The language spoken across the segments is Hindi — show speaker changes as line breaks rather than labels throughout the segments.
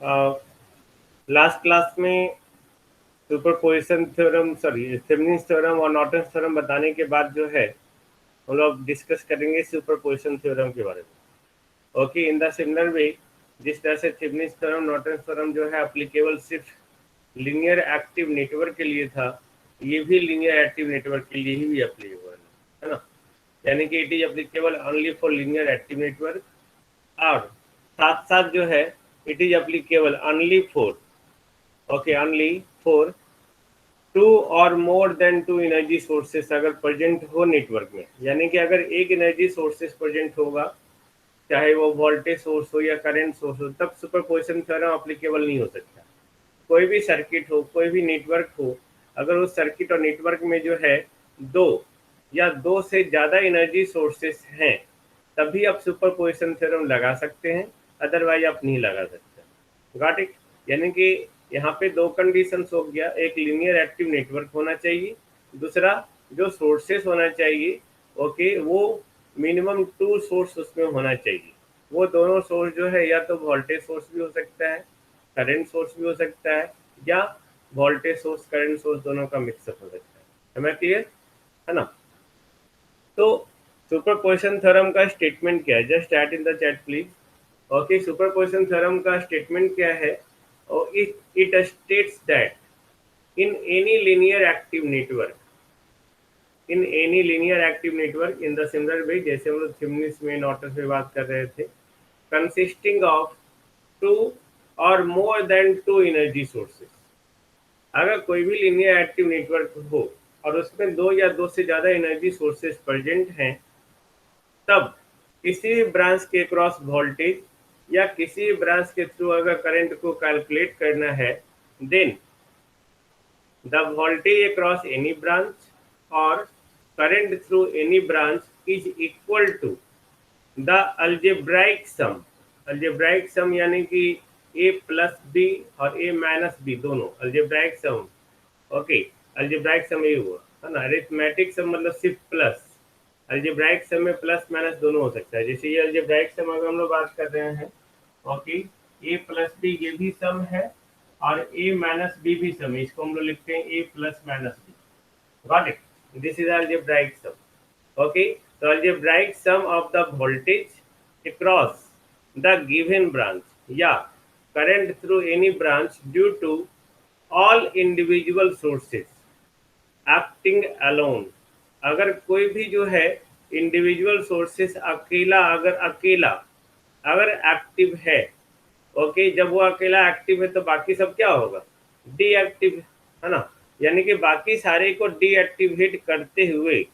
लास्ट क्लास में superposition theorem, sorry Thevenin's theorem और नॉर्टन्स थ्योरम बताने के बाद जो है हम लोग डिस्कस करेंगे सुपरपोजिशन थ्योरम के बारे में। Okay, in the similar way, जिस तरह से थेवेनिन्स थ्योरम नॉर्टन्स थ्योरम जो है अप्लीकेबल सिर्फ लीनियर एक्टिव नेटवर्क के लिए था, ये भी लीनियर एक्टिव नेटवर्क के लिए ही अप्लीकेबल है ना। यानी कि it is applicable only for linear active network, और साथ साथ जो है it is applicable only for, okay, only for two और more than two energy sources अगर प्रेजेंट हो नेटवर्क में। यानी कि अगर एक एनर्जी सोर्सेस प्रेजेंट होगा, चाहे वो वोल्टेज सोर्स हो या करंट सोर्स हो, तब सुपरपोजिशन थ्योरम एप्लीकेबल नहीं हो सकता। कोई भी सर्किट हो, कोई भी नेटवर्क हो, अगर उस सर्किट और नेटवर्क में जो है दो या दो से ज़्यादा एनर्जी सोर्सेस हैं, तभी आप सुपरपोजिशन थ्योरम लगा सकते हैं, अदरवाइज आप नहीं लगा सकते। Got it? यानी कि यहाँ पे दो कंडीशंस हो गया, एक लीनियर एक्टिव नेटवर्क होना चाहिए, दूसरा जो सोर्सेस होना चाहिए, ओके, वो मिनिमम टू सोर्स उसमें होना चाहिए। वो दोनों सोर्स जो है या तो वोल्टेज सोर्स भी हो सकता है, करंट सोर्स भी हो सकता है, या वोल्टेज सोर्स करंट सोर्स दोनों का मिक्सअप हो सकता है। हमें क्लियर है ना? तो सुपरपोजिशन थ्योरम का स्टेटमेंट क्या है? Just add in the chat please. Okay, superposition theorem का स्टेटमेंट क्या है? और it states that in any linear active network, in any linear active network in the similar way, जैसे हम लोग थेवेनिन्स में नॉर्टन्स में बात कर रहे थे, कंसिस्टिंग ऑफ टू और more than two energy sources. अगर कोई भी लीनियर एक्टिव नेटवर्क हो और उसमें दो या दो से ज़्यादा एनर्जी सोर्सेस प्रेजेंट हैं, तब किसी भी ब्रांच के क्रॉस वोल्टेज या किसी भी ब्रांच के थ्रू अगर करंट को कैलकुलेट करना है, then the voltage across any branch और current through any branch is equal to the algebraic sum. Algebraic sum यानी कि ए प्लस बी और ए माइनस बी दोनों algebraic sum. Okay, algebraic sum ये हुआ है ना। अरिथमेटिक सम मतलब सिर्फ प्लस, अल्जेब्राइक सम में प्लस माइनस दोनों हो सकता है। जैसे ये अल्जेब्राइक सम अगर हम लोग बात कर रहे हैं, ओके, ए प्लस बी ये भी सम है और ए माइनस बी भी सम है, इसको हम लोग लिखते हैं A plus minus B. Got it? This is algebraic sum. okay, so algebraic sum of the voltage across the given branch या current through any branch due to all individual sources acting alone। अगर कोई भी जो है इंडिविजुअल सोर्सेस अगर एक्टिव है, ओके, जब वो अकेला एक्टिव है तो बाकी सब क्या होगा? डीएक्टिव, है ना। यानी कि बाकी सारे को डीएक्टिवेट करते हुए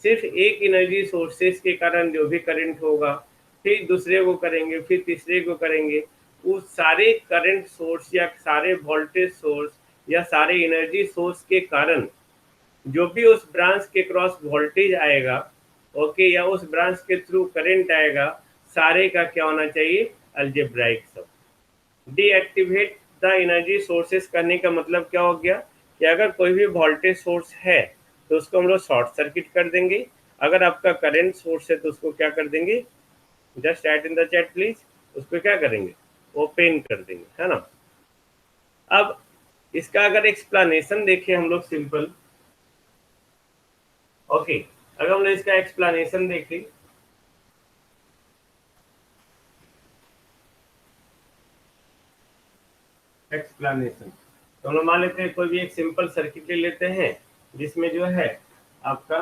सिर्फ एक एनर्जी सोर्सेस के कारण जो भी करंट होगा, फिर दूसरे को करेंगे, फिर तीसरे को करेंगे, वो सारे करंट सोर्स या सारे वोल्टेज सोर्स या सारे एनर्जी सोर्स के कारण जो भी उस ब्रांच के क्रॉस वोल्टेज आएगा, ओके, या उस ब्रांच के थ्रू करंट आएगा, सारे का क्या होना चाहिए? Algebraic sum. Deactivate the energy sources करने का मतलब क्या हो गया कि अगर कोई भी वोल्टेज सोर्स है तो उसको हम लोग शॉर्ट सर्किट कर देंगे, अगर आपका करंट सोर्स है तो उसको क्या कर देंगे? Just add in the chat please. उसको क्या करेंगे? ओपन कर देंगे, है ना। अब इसका अगर एक्सप्लेनेशन देखें हम लोग सिंपल, ओके, अगर हम लोग इसका एक्सप्लेनेशन देखें, एक्सप्लेनेशन तो हम लोग मान लेते हैं कोई भी एक सिंपल सर्किट ले लेते हैं जिसमें जो है आपका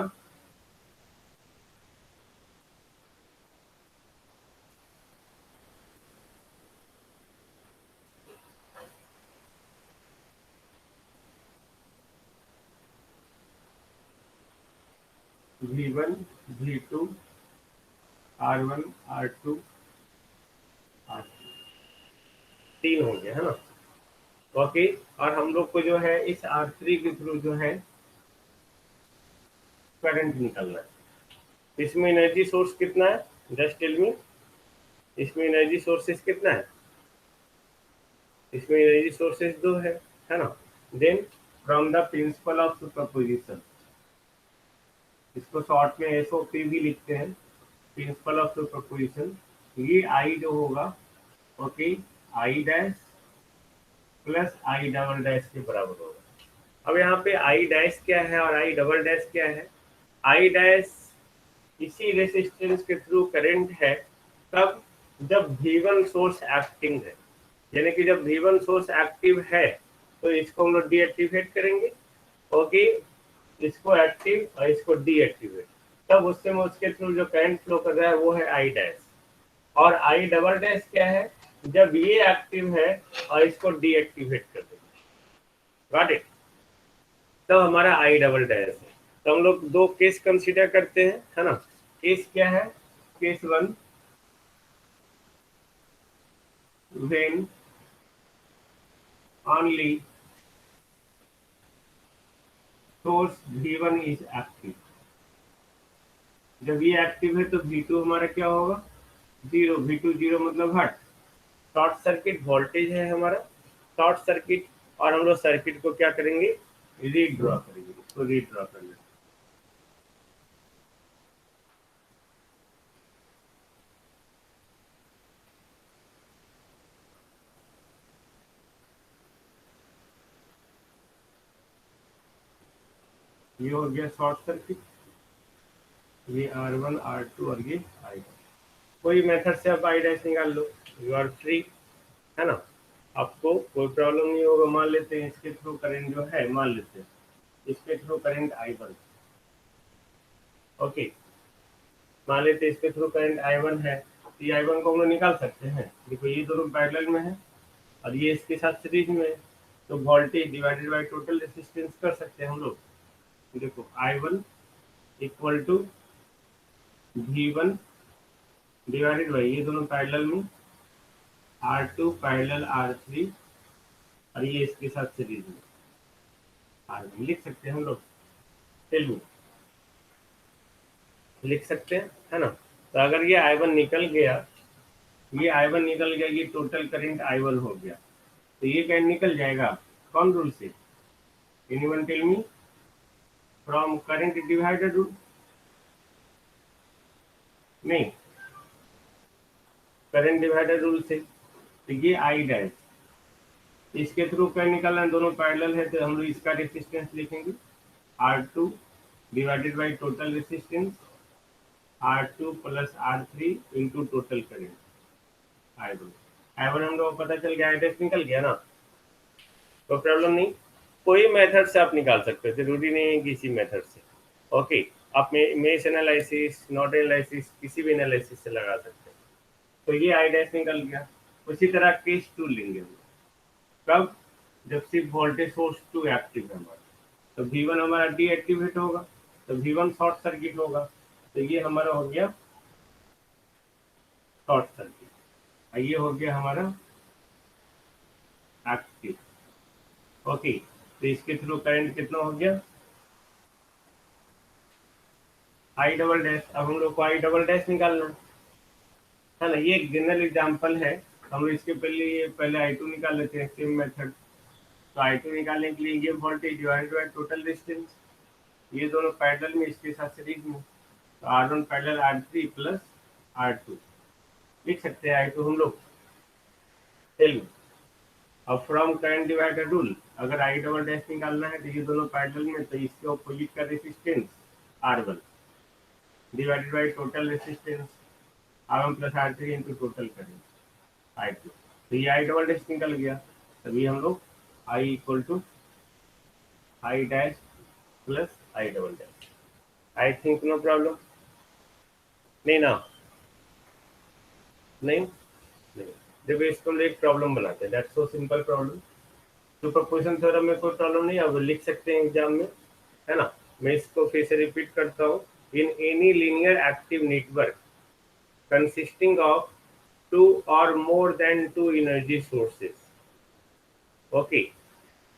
V1 V2 R1 R2 R3 तीन हो गया, है ना। ओके, और हम लोग को जो है इस R3 के थ्रू जो है करंट निकलना है। इसमें एनर्जी सोर्स कितना है? Just tell me. इसमें एनर्जी सोर्सेस कितना है? इसमें एनर्जी सोर्सेस दो है ना। Then from the principle of superposition, इसको शॉर्ट में एसओपी भी लिखते हैं, प्रिंसिपल ऑफ सुपरपोजिशन, ये आई जो होगा, okay, I dash plus I double dash के बराबर होगा। अब यहाँ पे आई डैश क्या है और आई डबल डैश क्या है? आई डैश इसी रेसिस्टेंस के थ्रू करंट है, तब जब V1 सोर्स एक्टिंग है, यानी कि जब V1 सोर्स एक्टिव है तो इसको हम लोग डीएक्टिवेट करेंगे। ओके, इसको एक्टिव और इसको डीएक्टिवेट, तब उससे में उसके थ्रू जो करंट फ्लो कर रहा है वो है आई डैश। और आई डबल डैश क्या है? जब ये एक्टिव है और इसको डीएक्टिवेट कर देंगे। Got it? तब हमारा आई डबल डैश है। तो हम लोग दो केस कंसीडर करते हैं, है ना। केस क्या है? Case one, when only source V1 is active। जब ये एक्टिव है तो V2 हमारा क्या होगा? जीरो। V2 जीरो मतलब हट, शॉर्ट सर्किट वोल्टेज है हमारा, शॉर्ट सर्किट। और हम लोग सर्किट को क्या करेंगे? रीड्रॉ करेंगे, इसको रीड्रॉ कर लेंगे। ये हो गया शॉर्ट सर्किट, ये R1 R2 और ये I1। कोई मेथड से आप आई डैश निकाल लो, यू आर फ्री, है ना। आपको कोई प्रॉब्लम नहीं होगा। मान लेते हैं इसके थ्रू करंट जो है, मान लेते हैं इसके थ्रू करंट I1। ओके, मान लेते हैं इसके थ्रू करंट I1 है, तो ये I1 को हम लोग निकाल सकते हैं। देखो ये दोनों पैरेलल में है और ये इसके साथ सीरीज में है, तो voltage divided by total resistance कर सकते हैं हम लोग। देखो I1 equal to V1 divided by, ये दोनों पैरेलल में, R2 पैरेलल R3 और ये इसके साथ सीरीज में R1 लिख सकते हैं हम लोग। चलिए लिख सकते हैं, है ना। तो अगर ये I1 निकल गया, ये I1 निकल गया, ये टोटल करंट I1 हो गया, तो ये करंट निकल जाएगा कौन रूल से? Anyone tell me? From current divider rule? नहीं, करंट डिवाइडर रूल से। तो ये आई डैश, इसके थ्रू करंट निकलना, दोनों पैरेलल है, तो हम लोग इसका रेसिस्टेंस लिखेंगे R2 divided by total resistance R2 plus R3 into total current I1। I1 हम लोग को पता चल गया, आई डैश निकल गया ना, कोई प्रॉब्लम नहीं। कोई मेथड से आप निकाल सकते हो, जरूरी नहीं है किसी मेथड से। ओके, आप मेश एनालिसिस, नोड एनालिसिस, किसी भी एनालिसिस से लगा सकते हैं। तो ये आई डैश निकल गया। उसी तरह केस टू लेंगे हम, कब? जब सिर्फ वोल्टेज सोर्स टू एक्टिव है हमारा, तो V1 हमारा डीएक्टिवेट होगा, तो V1 शॉर्ट सर्किट होगा, तो ये हमारा हो गया शॉर्ट सर्किट, और ये हो गया हमारा एक्टिव। ओके, तो इसके थ्रू करंट कितना हो गया? आई डबल डैश। अब हम लोग को आई डबल डैश निकालना है ना। ये एक जनरल एग्जांपल है, हम लोग इसके पहले I2 निकाल लेते हैं, सेम मेथड। तो I2 निकालने के लिए ये voltage divided by total distance, ये दोनों पैरेलल में, इसके साथ सीरीज में, तो R1 parallel R3 plus R2 लिख सकते हैं I2 हम लोग। चलिए, अब फ्रॉम करंट डिवाइडर रूल, अगर आई डबल डैश निकालना है तो ये दोनों पैरेलल में, तो इसके ऑपोजिट का resistance R1 divided by total resistance R1 plus R3 into total current I2। तो ये आई डबल डैश निकल गया, तभी हम लोग I equal to I dash plus I double dash. I think no problem, नहीं ना? नहीं नहीं, जब इसको हम एक प्रॉब्लम बनाते हैं, that's so simple problem. Superposition theorem में कोई प्रॉब्लम नहीं, अब लिख सकते हैं एग्जाम में, है ना। मैं इसको फिर से रिपीट करता हूँ। In any linear active network consisting of two or more than two energy sources. Okay,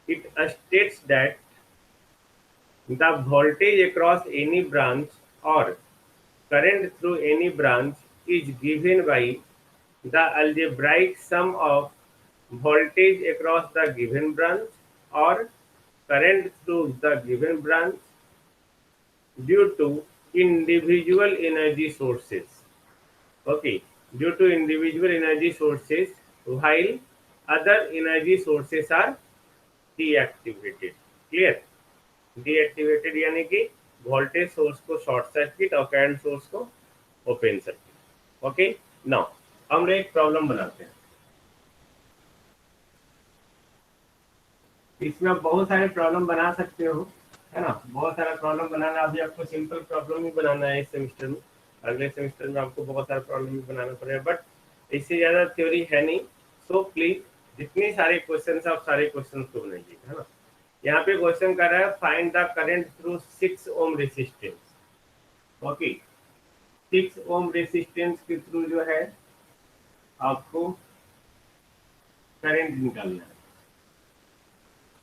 it states that the voltage across any branch or current through any branch is given by the algebraic sum of voltage across the given branch or current through the given branch due to individual energy sources. Okay, due to individual energy sources while other energy sources are deactivated. Clear? Deactivated यानी कि वोल्टेज सोर्स को शॉर्ट सर्किट और करंट सोर्स को ओपन सर्किट। ओके, नाउ हम लोग एक प्रॉब्लम बनाते हैं। इसमें आप बहुत सारे प्रॉब्लम बना सकते हो, है ना। बहुत सारा प्रॉब्लम बनाना, अभी आपको सिंपल प्रॉब्लम ही बनाना है इस सेमेस्टर में। अगले सेमेस्टर में आपको बहुत सारा प्रॉब्लम भी बनाना पड़ेगा, बट इससे ज़्यादा थ्योरी है नहीं। सो प्लीज जितने सारे क्वेश्चन आप सारे क्वेश्चन को बनाइए, है ना। यहाँ पे क्वेश्चन कर रहा है find the current through 6 ohm resistance. Okay, 6 ohm resistance के थ्रू जो है आपको करंट निकालना है।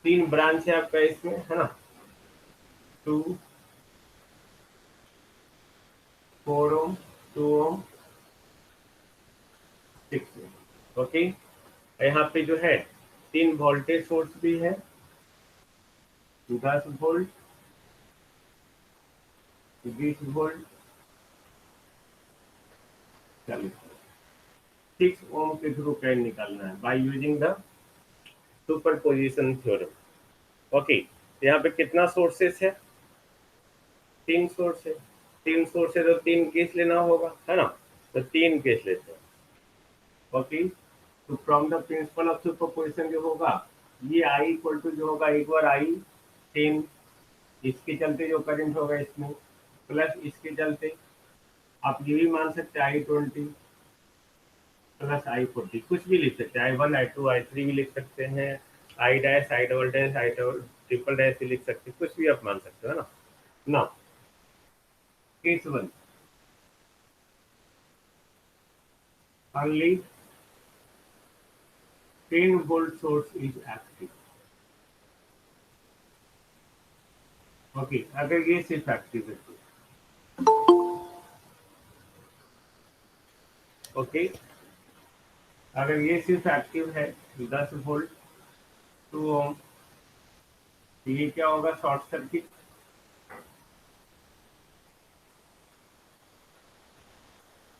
3 ब्रांच है आपका इसमें, है ना। 2, 4 ओम, 2 ओम, 6 ओम। ओके, यहाँ पे जो है 3 वोल्टेज सोर्स भी है, 10 वोल्ट, 20 वोल्ट, 40। 6 ओम के थ्रू करंट निकालना है by using the superposition theorem. Okay, यहाँ पे कितना सोर्सेस है? 3 सोर्स है। 3 सोर्स है तो 3 केस लेना होगा, है ना। तो 3 केस लेते हैं। ओके, तो from the principle of superposition जो होगा, ये आई इक्वल टू जो होगा, एक बार आई 10, इसके चलते जो करंट होगा इसमें, प्लस इसके चलते आप ये भी मान सकते हैं I20 प्लस I40, कुछ भी लिख सकते हैं, I1 I2 I3 भी लिख सकते हैं, I dash, I double dash, I double triple dash भी लिख सकते हैं, कुछ भी आप मान सकते हो, है ना। Now case 1, only 10 volt source is active। Okay, अगर ये सिर्फ एक्टिव है तो ओके, अगर ये सिर्फ एक्टिव है 10 वोल्ट 2 ओम, तो ये क्या होगा? Short circuit.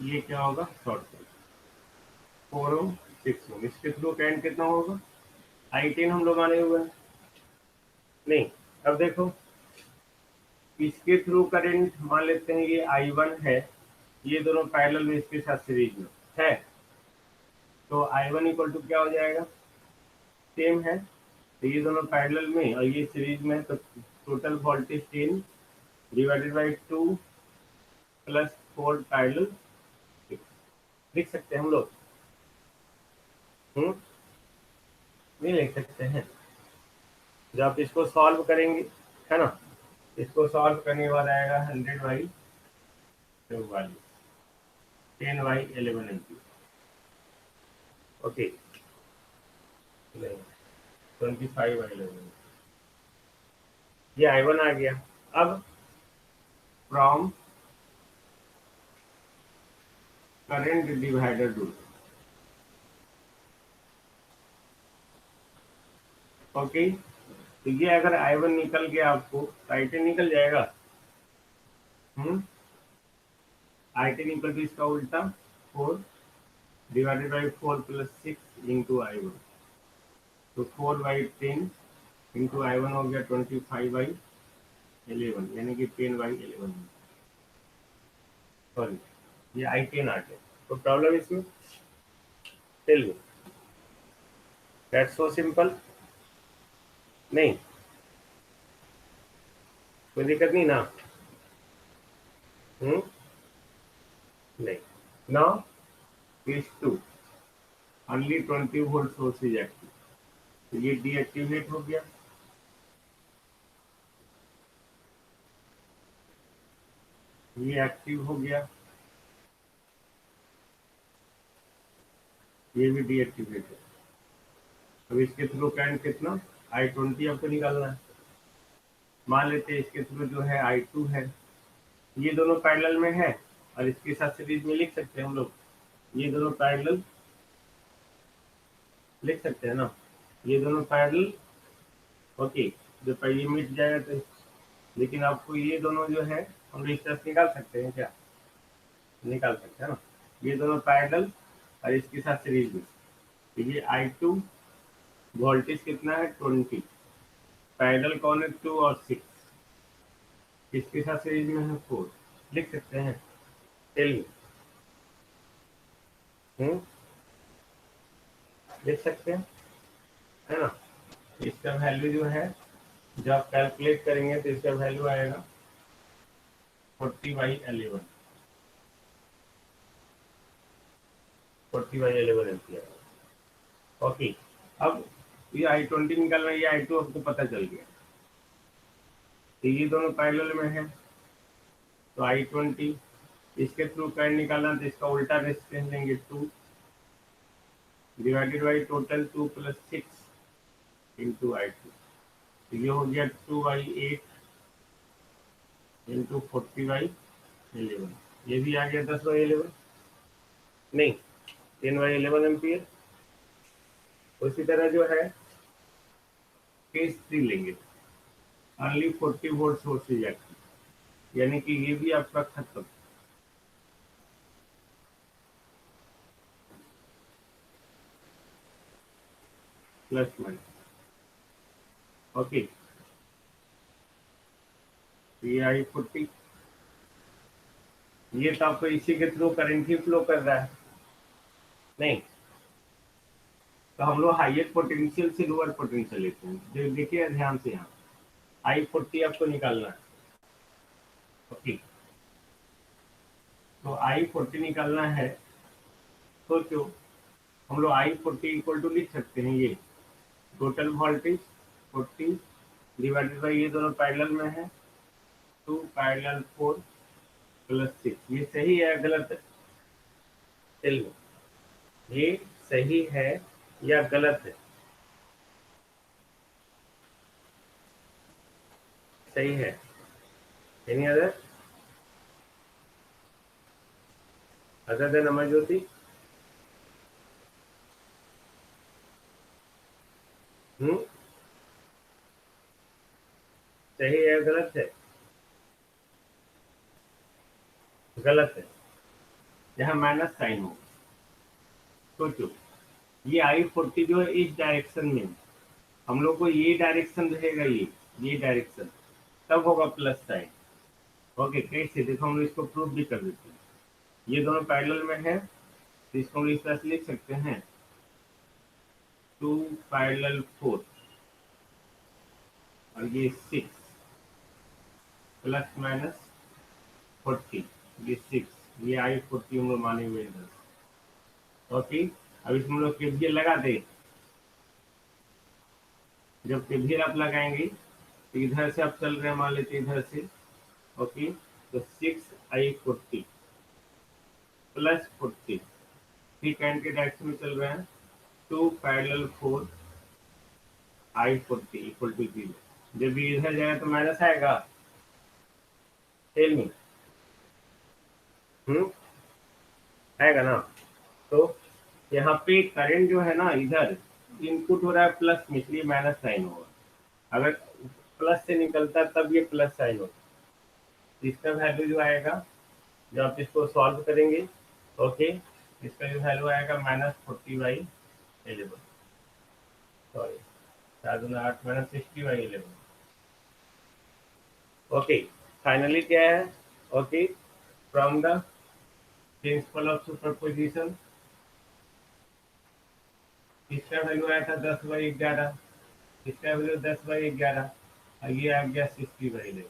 ये क्या होगा? Short circuit. 4 ओम 6 ओम, इसके थ्रू करंट कितना होगा? I10 हम लोग माने हुए हैं नहीं। अब देखो, इसके थ्रू करंट मान लेते हैं ये I1 है, ये दोनों पैरेलल में इसके साथ सीरीज में है, तो I1 इक्वल टू क्या हो जाएगा? सेम है, तो ये दोनों पैरेलल में और ये सीरीज में है, तो total voltage 10 divided by 2 plus 4 parallel 6 लिख सकते हैं हम लोग। नहीं लिख सकते हैं? जब आप इसको सॉल्व करेंगे, है ना, इसको सॉल्व करने के बाद आएगा 100/44, 10/11 एम्पीयर। ओके, नहीं, 25/11, ये I1 आ गया। अब from current divider rule, okay, तो ये अगर I1 निकल गया आपको तो I10 निकल जाएगा। I10 इक्वल टू इसका उल्टा 4 divided by 4 plus 6 into I1, तो 4/10 इंटू I1 हो गया 25/11, यानी कि 10/11। सॉरी, ये I10 आ गया। तो प्रॉब्लम इसमें tell me, that's so simple. नहीं, कोई दिक्कत नहीं ना? नहीं। Now case 2, only 20 volt source is active, तो ये डीएक्टिवेट हो गया। ये एक्टिव हो गया, ये भी डीएक्टिवेट है। अब इसके थ्रू करंट कितना? I20 आपको निकालना है। मान लेते हैं इसके थ्रू जो है I2 है, ये दोनों पैरेलल में है और इसके साथ सीरीज में लिख सकते हैं हम लोग, ये दोनों पैरेलल लिख सकते हैं ना, ये दोनों पैरेलल। ओके, जो पहले मिट जाएगा तो, लेकिन आपको ये दोनों जो है हम रेजिस्टेंस निकाल सकते हैं क्या? निकाल सकते हैं ना, ये दोनों पैरेलल और इसके साथ सीरीज में, ये I2 वोल्टेज कितना है 20, पैरेलल कौन है 2 और 6, किसके साथ सीरीज में है 4, लिख सकते हैं। टेल मी, लिख सकते हैं, है ना। इसका वैल्यू जो है जब आप कैलकुलेट करेंगे तो इसका वैल्यू आएगा 40/11, 40/11 एम्पियर। ओके, अब ये I20 निकालना, ये I2 आपको पता चल गया, तो ये दोनों पैरेलल में है, तो I20 इसके थ्रू करंट निकालना, तो इसका उल्टा रेजिस्टेंस लेंगे 2 divided by total 2 + 6 into I2, तो ये हो गया 2/8 इंटू 40/11, ये भी आ गया 10/11, नहीं 10/11 एम्पियर। उसी तरह जो है केस 3 लेंगे, only 40 volt source is active, यानी कि ये भी आपका खत्म। प्लस माइनस, ओके, ये I40, ये तो आपको इसी के थ्रू करंट ही फ्लो कर रहा है, नहीं तो हम लोग हाईएस्ट पोटेंशियल से लोअर पोटेंशियल लेते हैं। देखिए ध्यान से, यहाँ I40 आपको निकालना है, ओके, तो I40 निकालना है, तो जो हम लोग I40 इक्वल टू लिख सकते हैं, ये टोटल वोल्टेज 40 डिवाइडेड बाई ये दोनों पैरेलल में है 2 पैरेलल 4 + 6, ये सही है गलत है? टेल मी, ये सही है या गलत है? सही है। Any other than Amar Jyoti? सही है गलत है? गलत है, यहाँ माइनस साइन हो। सोचो, ये I40 जो है इस डायरेक्शन में, हम लोग को ये डायरेक्शन रहेगा, ये डायरेक्शन, तब होगा प्लस साइन। ओके, कैसे देखो, हम लोग इसको प्रूफ भी कर देते हैं। ये दोनों पैरेलल में है, तो इसको हम इस तरह से लिख सकते हैं 2 पैरेलल 4 और ये 6 प्लस माइनस 40, ये 6, ये I40 हम लोग माने हुए इधर। ओके, अब इसमें हम लोग KVL लगा दे, जब KVL आप लगाएंगे तो इधर से आप चल रहे हैं, मान लेते इधर से, ओके, तो 6I40 प्लस 40 ठीक करंट के डायरेक्शन में चल रहे हैं, 2 पैरेलल 4 I40 इक्वल टू 0, जब ये इधर जाएगा तो माइनस आएगा। टेल मी, आएगा ना। तो यहाँ पे करंट जो है ना, इधर इनपुट हो रहा है प्लस में, इसलिए माइनस साइन होगा, अगर प्लस से निकलता तब ये प्लस साइन होगा। इसका वैल्यू जो आएगा, जब आप इसको सॉल्व करेंगे, ओके, इसका जो वैल्यू आएगा -40/11, सॉरी 4×8 -60/11। ओके, फाइनली क्या है, okay, from the principle of superposition, इसका वैल्यू आया था 10/11, इसका वैल्यू 10/11 और ये आ गया 60/11,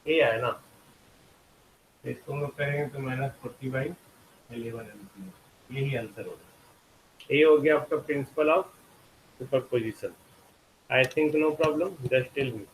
ये आया ना। तो इसको हम लोग करेंगे तो -40/11 एम्पियर, यही आंसर होगा। ये हो गया आपका principle of superposition. I think no problem, just tell me.